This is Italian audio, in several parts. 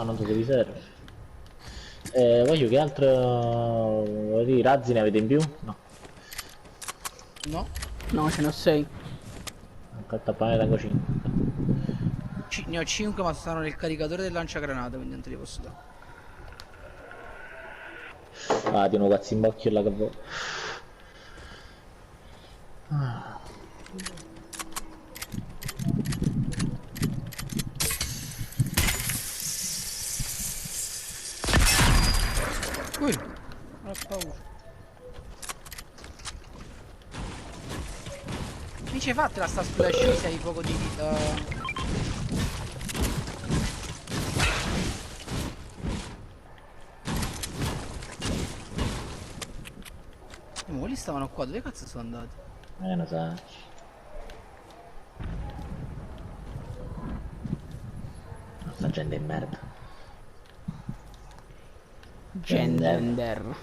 non so se vi serve. Voglio che altro... I razzi ne avete in più? No. No. No, ce ne ho 6. Cattapane tengo 5. Ne ho 5 ma stanno nel caricatore del lanciagranate, quindi non te li posso dare. Ah, ti uno cazzimbocchio là che vuoi. Ui, non ho paura. Mi ci hai fatta la sta splash se hai poco di vita. Quelli stavano qua, dove cazzo sono andati? Non so. Sta gente in merda. Gender.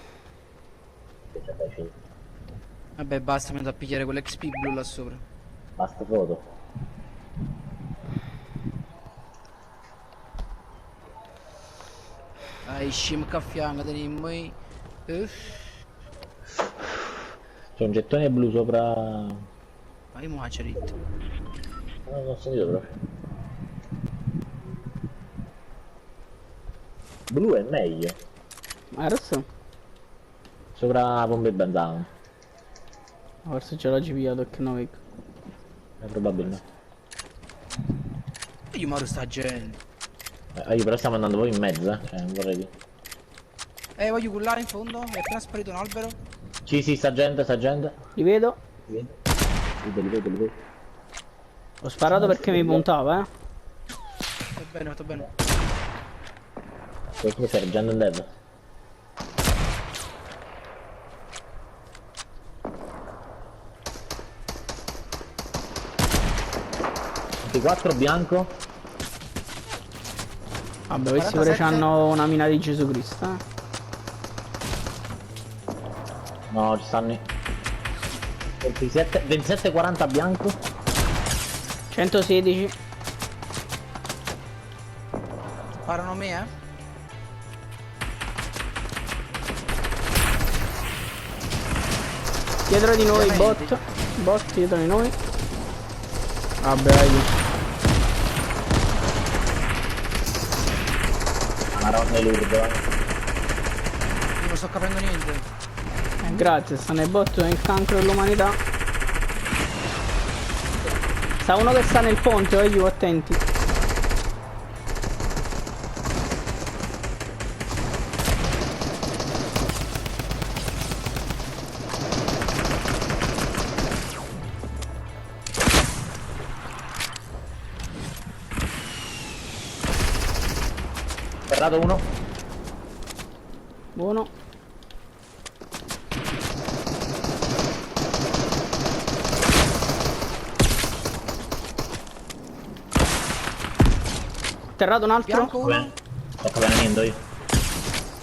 Vabbè basta, mi andò a pigliare quell'XP blu là sopra. Basta foto. Dai scimca a fianco, teniamo i... C'è un gettone blu sopra... Vai mo Hacerit. Non ho sentito proprio. Blu è meglio. Ma rosso? Sopra la pompa e benzano. Forse ce l'ho pigliato che no. È probabile. Io moro sta gente. Io però stiamo andando poi in mezzo, cioè non vorrei dire. Voglio cullare in fondo, è appena sparito un albero. Sì, sta gente, sta gente. Li vedo. Li vedo. Ho sparato perché mi puntava, Va bene, fatto bene. Questo c'è gente in dev. Quattro bianco. Vabbè, questi pure 47. c'hanno una mina di Gesù Cristo, No, ci stanno 27, 40 bianco. 116. Parano me, Dietro di noi, bot. Bot dietro di noi. Vabbè, aiuto. Maronna l'urdo. Io non sto capendo niente. Grazie, stanno i bot nel cancro dell'umanità. Sta uno che sta nel ponte, aiuto, attenti. Ferrato uno. Buono. Atterrato un altro. Bianco uno. Sto capendo io.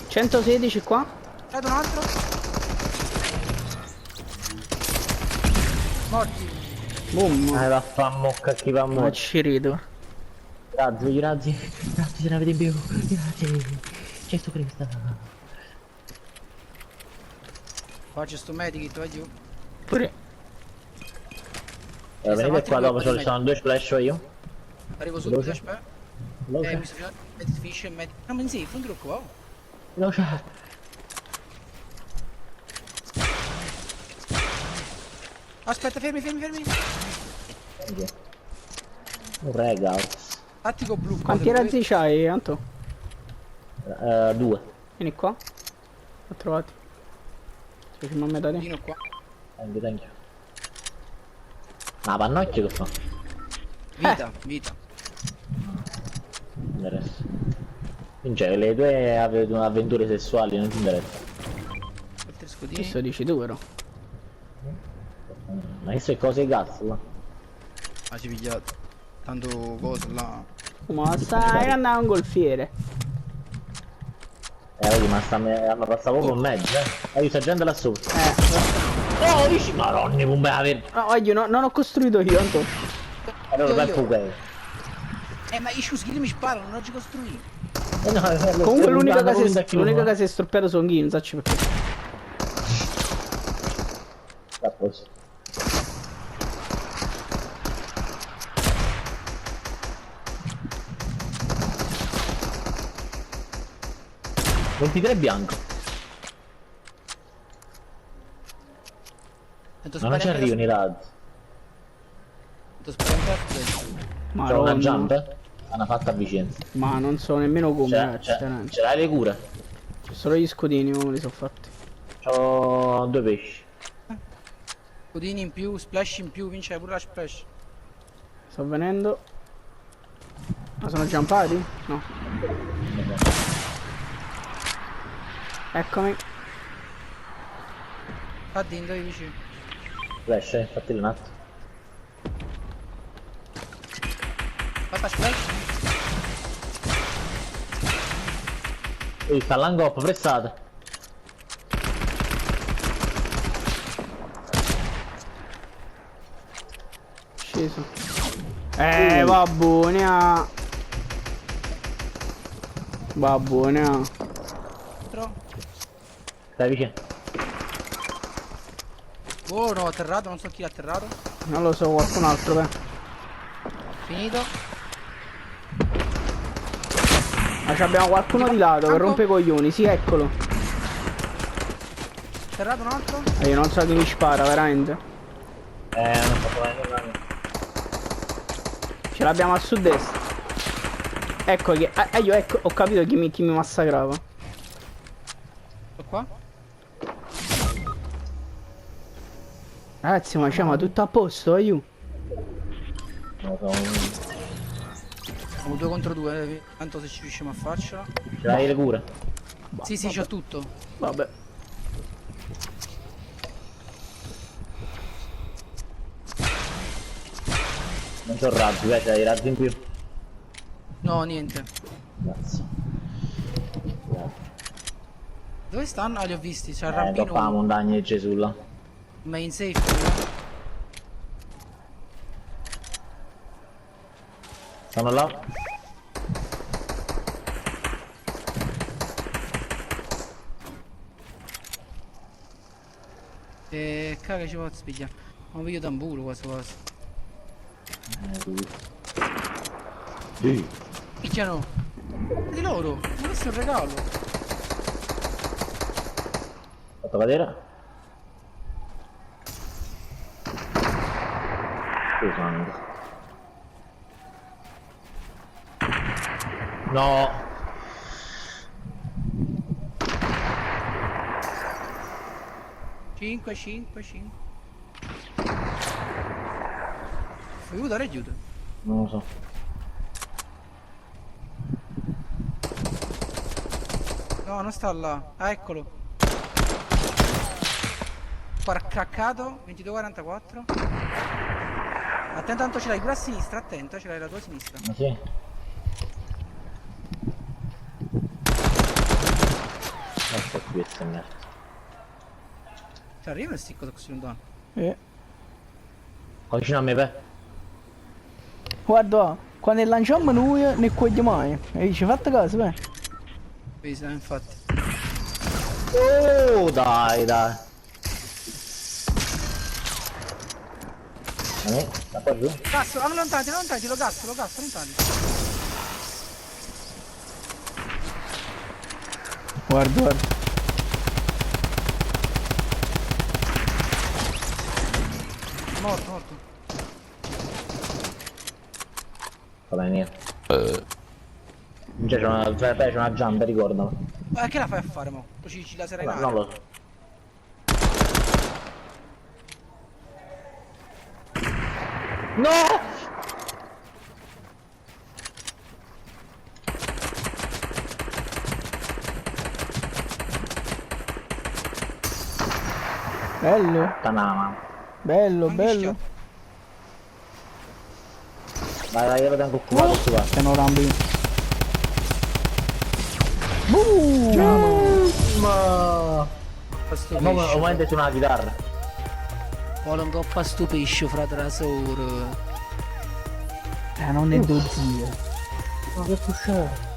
116 qua. Vedo un altro. Morti. Boom. Va a fa mocca chi va a Ma morire. ci rido. Razzi, se ne avete in più. Grazie. Gesù Cristo. Qua c'è sto medikit, vai giù. Pure. Venite qua dopo, ci sono due splash io. Arrivo subito, Veloce. aspetta. Veloce. Mi sto facendo medit fish e medit. No, ma sì, fai un trucco, wow. Veloce. Aspetta, fermi. Un regal. Attico blu. Quanti razzi c'hai, Anto? 2. Vieni qua. Ho trovato. Se ci mi metà Dino qua. Thank you. Ah, pannocchio che fa? Vita. Non interessa. Cioè, le tue avventure sessuali non ti interessano. Altri scudini. Questo dici tu, però. Ma che sono cose gas qua? Ah, ci pigliato. Tanto cosa là. Ma stai andando a un golfiere. Vedi, ma hanno passato proprio in mezzo, io sta gente là sotto. Oh, Dici, maronni, come aver... no, voglio, non ho costruito io, Anto. Allora, per fuoco. Ma i sciuschi mi sparano, non oggi costruito. Comunque l'unica casa che si è storpiata sono io, non so perché. A posto. $23 bianco. Ma non ci arrivano i razzi. C'è una jump? Hanno fatta a vicenda. Ma non so nemmeno come. Ce l'hai le cure? C'è solo gli scudini, come li sono fatti. C'ho 2 pesci. Scudini in più, splash in più, vince pure la splash. Sto venendo. Ma sono jumpati? No. Eccomi. Fatti, dove vicino. Flash, fatti un attimo. Fatta splash. Sta l'angoppa, pressata. Sceso. Va buona. Va buona. Stai vicino. Oh no, atterrato, non so chi l'ha atterrato. Non lo so, qualcun altro, beh. Finito. Ma abbiamo qualcuno di lato che rompe i coglioni, sì, eccolo. Atterrato un altro. Io non so chi mi spara, veramente. Non sto vedendo. Ce l'abbiamo a sud-est. Ecco che. Io ecco, ho capito chi mi massacrava. Sto qua. Ragazzi, ma tutto a posto, aiuto. Siamo 2 contro 2, tanto se ci riusciamo a farcela. Ce l'hai le cure? Sì, sì, c'ho tutto. Vabbè. Non c'ho razzi, c'hai dei razzi in più. No, niente. Grazie. Dove stanno? Ah, li ho visti, c'è il Dopo la rampino. montagna di Gesù là. Main safe. Stanno là. E caga ci posso spigliare. Ma voglio tamburo quasi quasi. Sì. Picchiano. Di loro. Ma questo è un regalo. Fatto vedere? Scusando. No. Cinque. Aiuto, aiuto. Non lo so. No, non sta là. Ah, eccolo. Craccato. 22-44. Attento, tanto ce l'hai pure a sinistra. Attento, ce l'hai la tua sinistra. Ma sì. Ecco qui è merda. Ci arriva il sticco così lontano. Qua vicino a me, beh. Guarda, quando lanciamo noi ne coglie mai. E ci fatto caso, beh. Vedi, infatti. Oh, dai. Sta qua giù. Cazzo, allontani, lo gasso, allontani. Guarda. Morto. Va bene. C'è una jump, ricordalo. Ma che la fai a fare, mo? Ci laserai in aria. Non lo so. No! Bello. Tanama. Bello. Vai, Vai, io lo tengo occupato su qua. Che non rambi. Ma... Sto Ovviamente c'è una chitarra. Poi un coppa sto pesce, frate rasoro. Non è dozzio. Ma che pusciare?